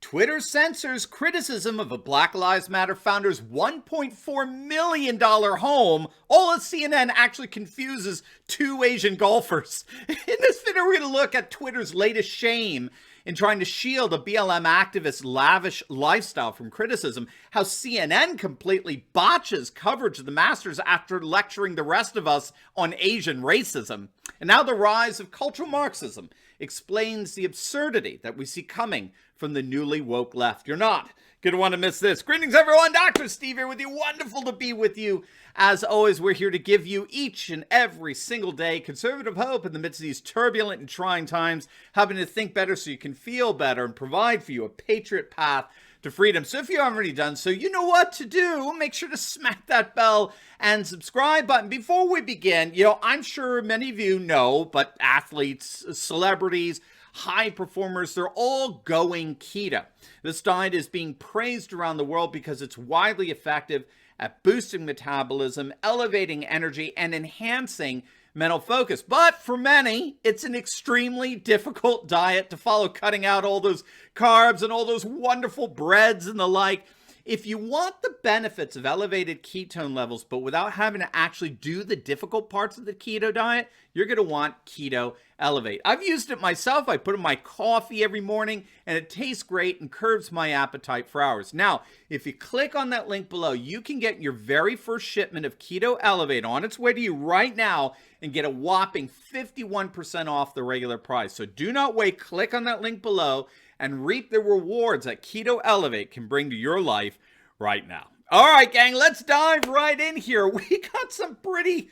Twitter censors criticism of a Black Lives Matter founder's $1.4 million home. All of CNN actually confuses two Asian golfers. In this video, we're going to look at Twitter's latest shame in trying to shield a BLM activist's lavish lifestyle from criticism, how CNN completely botches coverage of the Masters after lecturing the rest of us on Asian racism, and now the rise of cultural Marxism explains the absurdity that we see coming from the newly woke left. You're not going to want to miss this. Greetings, everyone. Dr. Steve here with you. Wonderful to be with you. As always, we're here to give you each and every single day conservative hope in the midst of these turbulent and trying times, helping to think better so you can feel better and provide for you a patriot path to freedom. So if you haven't already done so, you know what to do. Make sure to smack that bell and subscribe button. Before we begin, I'm sure many of you know, but athletes, celebrities, high performers, they're all going keto. This diet is being praised around the world because it's widely effective at boosting metabolism, elevating energy, and enhancing mental focus. But for many, it's an extremely difficult diet to follow, cutting out all those carbs and all those wonderful breads and the like. If you want the benefits of elevated ketone levels, but without having to actually do the difficult parts of the keto diet, you're going to want Keto Elevate. I've used it myself. I put it in my coffee every morning, and it tastes great and curbs my appetite for hours. Now, if you click on that link below, you can get your very first shipment of Keto Elevate on its way to you right now and get a whopping 51% off the regular price. So do not wait. Click on that link below and reap the rewards that Keto Elevate can bring to your life right now. All right, gang, let's dive right in here. We got some pretty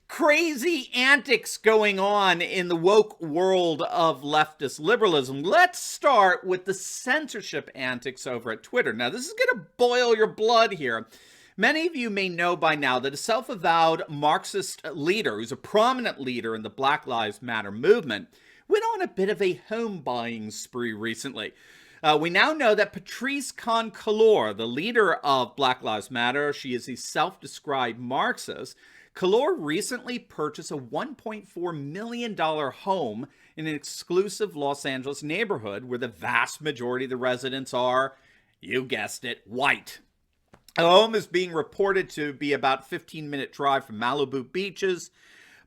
crazy antics going on in the woke world of leftist liberalism. Let's start with the censorship antics over at Twitter. Now, this is going to boil your blood here. Many of you may know by now that a self-avowed Marxist leader, who's a prominent leader in the Black Lives Matter movement, went on a bit of a home buying spree recently. We now know that Patrice khan-cullors, the leader of Black Lives Matter, she is a self-described Marxist. Cullors recently purchased a $1.4 million home in an exclusive Los Angeles neighborhood where the vast majority of the residents are, you guessed it, white. The home is being reported to be about a 15-minute drive from Malibu beaches.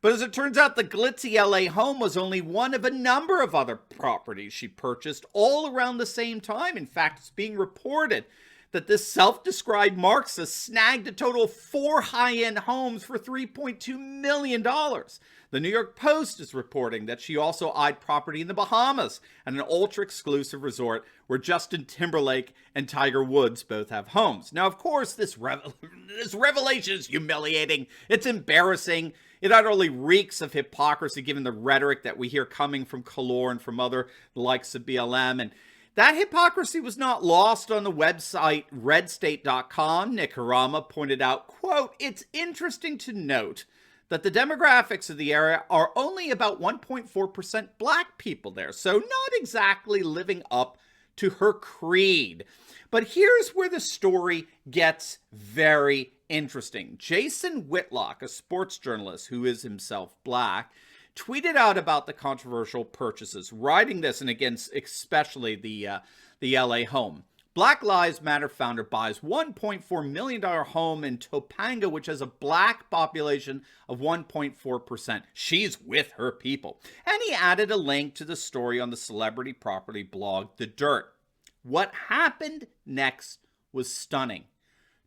But as it turns out, the glitzy LA home was only one of a number of other properties she purchased all around the same time. In fact, it's being reported that this self-described Marxist snagged a total of 4 high-end homes for $3.2 million. The New York Post is reporting that she also eyed property in the Bahamas and an ultra-exclusive resort where Justin Timberlake and Tiger Woods both have homes. Now, of course, this revelation is humiliating. It's embarrassing. It utterly reeks of hypocrisy given the rhetoric that we hear coming from Cullors and from other likes of BLM. And that hypocrisy was not lost on the website redstate.com. Nick Harama pointed out, quote, "It's interesting to note that the demographics of the area are only about 1.4% black people there, so not exactly living up to her creed." But here's where the story gets very interesting. Jason Whitlock, a sports journalist who is himself black, tweeted out about the controversial purchases, writing this, and again, especially the LA home. Black Lives Matter founder buys $1.4 million home in Topanga, which has a black population of 1.4%. She's with her people. And he added a link to the story on the celebrity property blog, The Dirt. What happened next was stunning.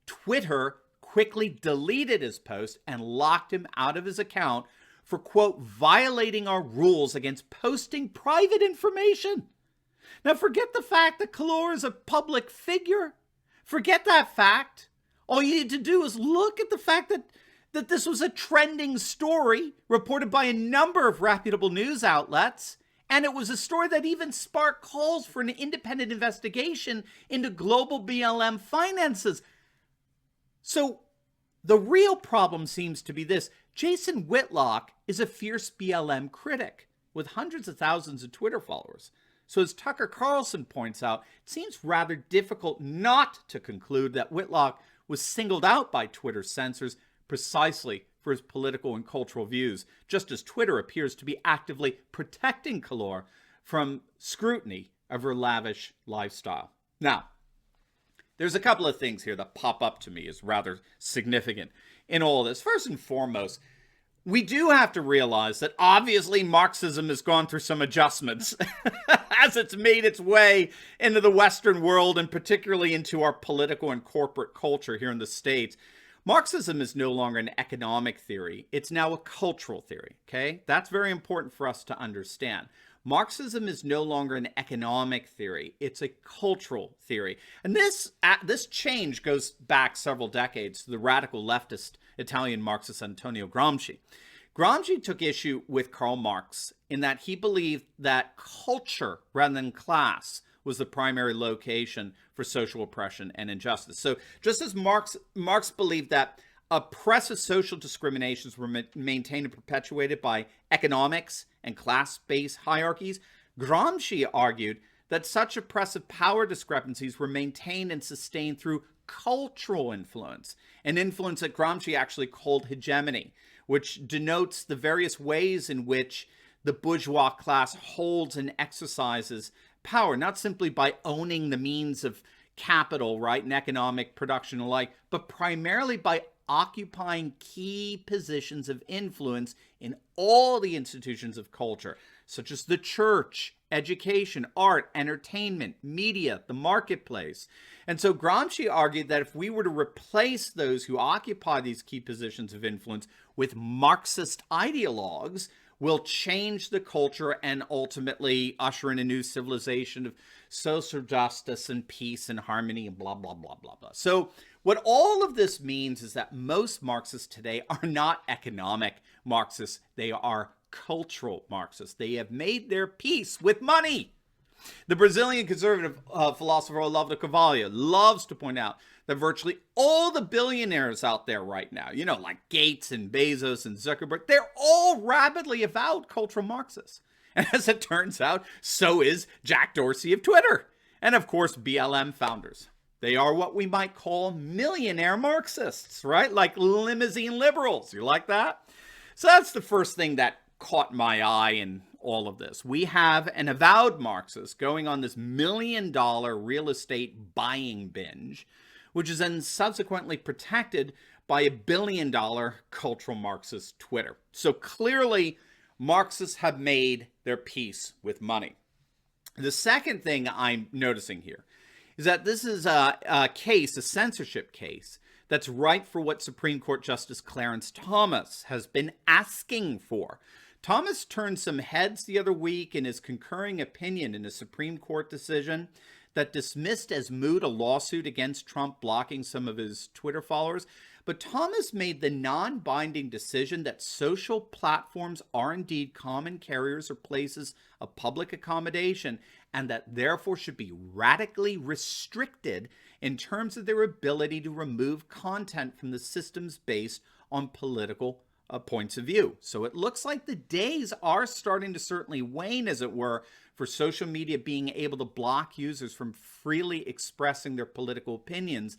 Twitter quickly deleted his post and locked him out of his account for, quote, violating our rules against posting private information. Now, forget the fact that Cullors is a public figure. Forget that fact. All you need to do is look at the fact that this was a trending story reported by a number of reputable news outlets, and it was a story that even sparked calls for an independent investigation into global BLM finances. So the real problem seems to be this. Jason Whitlock is a fierce BLM critic with hundreds of thousands of Twitter followers. So as Tucker Carlson points out, it seems rather difficult not to conclude that Whitlock was singled out by Twitter censors precisely for his political and cultural views, just as Twitter appears to be actively protecting Cullors from scrutiny of her lavish lifestyle. Now, there's a couple of things here that pop up to me as rather significant in all this. First and foremost, we do have to realize that obviously Marxism has gone through some adjustments as it's made its way into the Western world and particularly into our political and corporate culture here in the States. Marxism is no longer an economic theory. It's now a cultural theory, okay? That's very important for us to understand. Marxism is no longer an economic theory. It's a cultural theory. And this change goes back several decades to the radical leftist Italian Marxist Antonio Gramsci. Gramsci took issue with Karl Marx in that he believed that culture rather than class was the primary location for social oppression and injustice. So just as Marx believed that oppressive social discriminations were maintained and perpetuated by economics and class-based hierarchies, Gramsci argued that such oppressive power discrepancies were maintained and sustained through cultural influence, an influence that Gramsci actually called hegemony, which denotes the various ways in which the bourgeois class holds and exercises power, not simply by owning the means of capital, right, and economic production alike, but primarily by occupying key positions of influence in all the institutions of culture, such as the church, education, art, entertainment, media, the marketplace. And so Gramsci argued that if we were to replace those who occupy these key positions of influence with Marxist ideologues, we'll change the culture and ultimately usher in a new civilization of social justice and peace and harmony and blah, blah, blah, blah, blah. So what all of this means is that most Marxists today are not economic Marxists. They are cultural Marxists. They have made their peace with money. The Brazilian conservative philosopher Olavo de Carvalho loves to point out that virtually all the billionaires out there right now, you know, like Gates and Bezos and Zuckerberg, they're all rapidly avowed cultural Marxists. And as it turns out, so is Jack Dorsey of Twitter. And of course, BLM founders. They are what we might call millionaire Marxists, right? Like limousine liberals. You like that? So that's the first thing that caught my eye in all of this. We have an avowed Marxist going on this $1 million real estate buying binge, which is then subsequently protected by a $1 billion cultural Marxist Twitter. So clearly, Marxists have made their peace with money. The second thing I'm noticing here is that this is a case, a censorship case, that's ripe for what Supreme Court Justice Clarence Thomas has been asking for. Thomas turned some heads the other week in his concurring opinion in a Supreme Court decision that dismissed as moot a lawsuit against Trump blocking some of his Twitter followers. But Thomas made the non-binding decision that social platforms are indeed common carriers or places of public accommodation, and that therefore should be radically restricted in terms of their ability to remove content from the systems based on political points of view. So it looks like the days are starting to certainly wane, as it were, for social media being able to block users from freely expressing their political opinions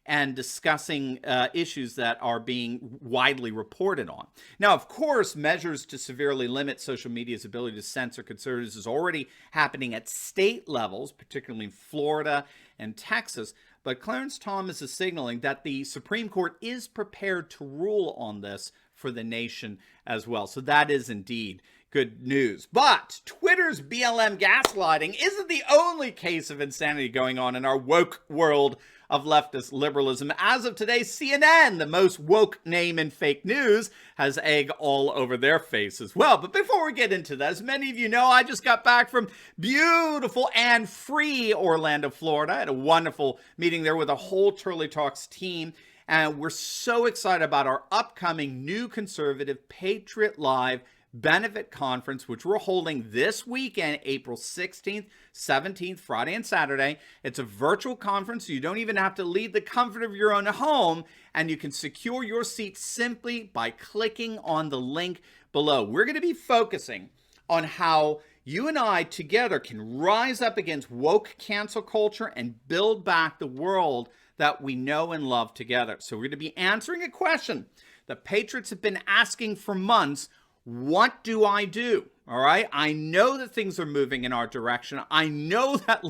and discussing issues that are being widely reported on. Now, of course, measures to severely limit social media's ability to censor conservatives is already happening at state levels, particularly in Florida and Texas. But Clarence Thomas is signaling that the Supreme Court is prepared to rule on this for the nation as well. So that is indeed good news. But Twitter's BLM gaslighting isn't the only case of insanity going on in our woke world of leftist liberalism. As of today, CNN, the most woke name in fake news, has egg all over their face as well. But before we get into that, as many of you know, I just got back from beautiful and free Orlando, Florida. I had a wonderful meeting there with a whole Turley Talks team. And we're so excited about our upcoming new conservative Patriot Live benefit conference, which we're holding this weekend, April 16th, 17th, Friday and Saturday. It's a virtual conference, so you don't even have to leave the comfort of your own home, and you can secure your seat simply by clicking on the link below. We're going to be focusing on how you and I together can rise up against woke cancel culture and build back the world that we know and love together. So we're going to be answering a question that patriots have been asking for months. What do I do? All right. I know that things are moving in our direction. I know that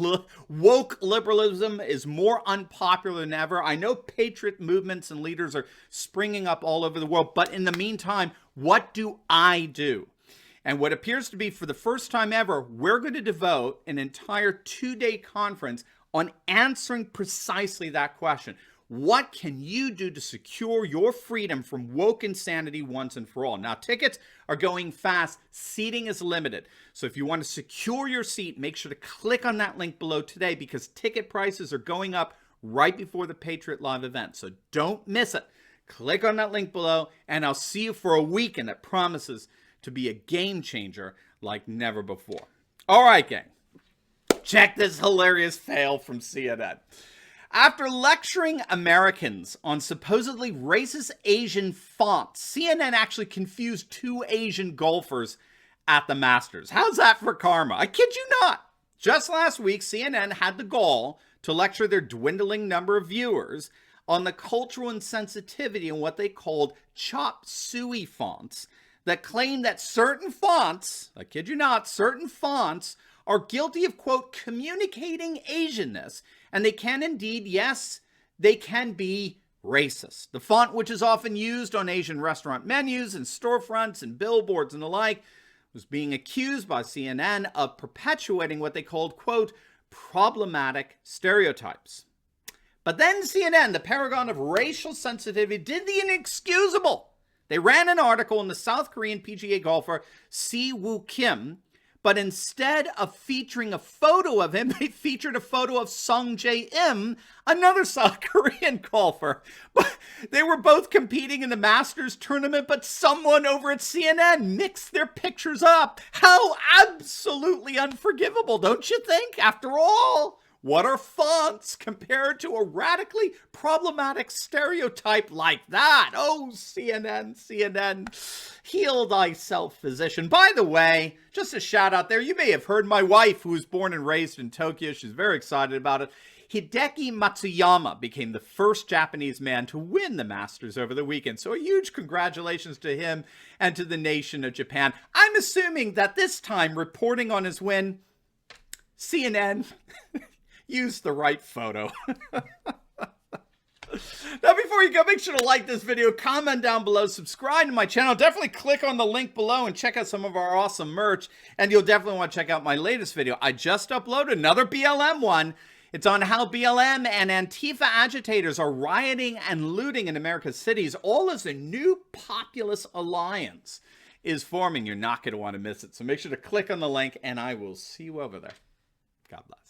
woke liberalism is more unpopular than ever. I know patriot movements and leaders are springing up all over the world. But in the meantime, what do I do? And what appears to be for the first time ever, we're going to devote an entire 2-day conference on answering precisely that question. What can you do to secure your freedom from woke insanity once and for all? Now, tickets are going fast. Seating is limited. So if you want to secure your seat, make sure to click on that link below today because ticket prices are going up right before the Patriot Live event. So don't miss it. Click on that link below, and I'll see you for a weekend that promises to be a game changer like never before. All right, gang. Check this hilarious fail from CNN. After lecturing Americans on supposedly racist Asian fonts, CNN actually confused 2 Asian golfers at the Masters. How's that for karma? I kid you not. Just last week, CNN had the gall to lecture their dwindling number of viewers on the cultural insensitivity in what they called chop suey fonts that claim that certain fonts, I kid you not, certain fonts are guilty of, quote, communicating Asianness. And they can indeed, yes, they can be racist. The font, which is often used on Asian restaurant menus and storefronts and billboards and the like, was being accused by CNN of perpetuating what they called, quote, problematic stereotypes. But then CNN, the paragon of racial sensitivity, did the inexcusable. They ran an article on the South Korean PGA golfer Si Woo Kim, but instead of featuring a photo of him, they featured a photo of Sung Jae Im, another South Korean golfer. But they were both competing in the Masters tournament, but someone over at CNN mixed their pictures up. How absolutely unforgivable, don't you think? After all, what are fonts compared to a radically problematic stereotype like that? Oh, CNN, heal thyself, physician. By the way, just a shout out there, you may have heard my wife, who was born and raised in Tokyo, she's very excited about it. Hideki Matsuyama became the first Japanese man to win the Masters over the weekend. So a huge congratulations to him and to the nation of Japan. I'm assuming that this time, reporting on his win, CNN use the right photo. Now, before you go, make sure to like this video, comment down below, subscribe to my channel. Definitely click on the link below and check out some of our awesome merch. And you'll definitely want to check out my latest video. I just uploaded another BLM one. It's on how BLM and Antifa agitators are rioting and looting in America's cities, all as a new populist alliance is forming. You're not going to want to miss it. So make sure to click on the link, and I will see you over there. God bless.